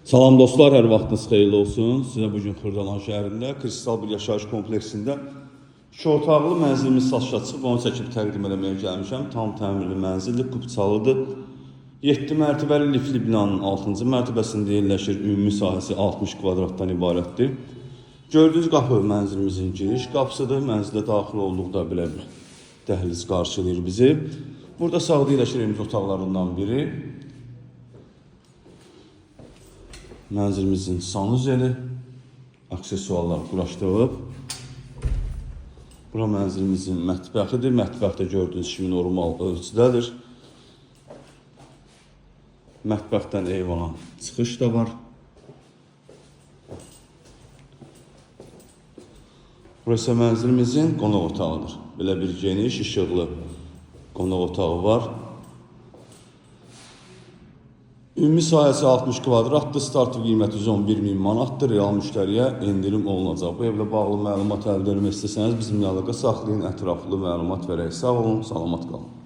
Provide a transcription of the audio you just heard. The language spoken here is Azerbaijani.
Salam dostlar, hər vaxtınız xeyirli olsun. Sizə bugün Xırdalan şəhərində Kristal bir yaşayış kompleksində 2 otaqlı mənzilimiz satışa çıxıb, onu çəkib təqdim etməyə gəlmişəm. Tam təmirli mənzildir, kupçalıdır. 7 mərtəbəli lifli binanın 6-cı mərtəbəsində yerləşir. Ümumi sahəsi 60 kvadratdan ibarətdir. Gördüyünüz qapı mənzilimizin giriş qapısıdır. Mənzilə daxil olduqda belə bir dəhliz qarşılayır bizi. Burada sağda yerləşir evimiz otaqlarından biri. Mənzilimizin sanuzeli, aksesuarlar quraşdırılıb. Bura mənzilimizin mətbəxidir. Mətbəxdə gördüyünüz kimi normal ölçüdədir. Mətbəxdən eyvana çıxış da var. Burası mənzilimizin qonaq otağıdır. Belə bir geniş, işıqlı qonaq otağı var. Ümumi sahəsi 60 kvadratdır, startı qiyməti 111.000 manatdır, real müştəriyə endirim olunacaq. Bu evlə bağlı məlumat əldə etmək istəsəniz bizimlə əlaqə saxlayın, ətraflı məlumat verək. Sağ olun, salamat qalın.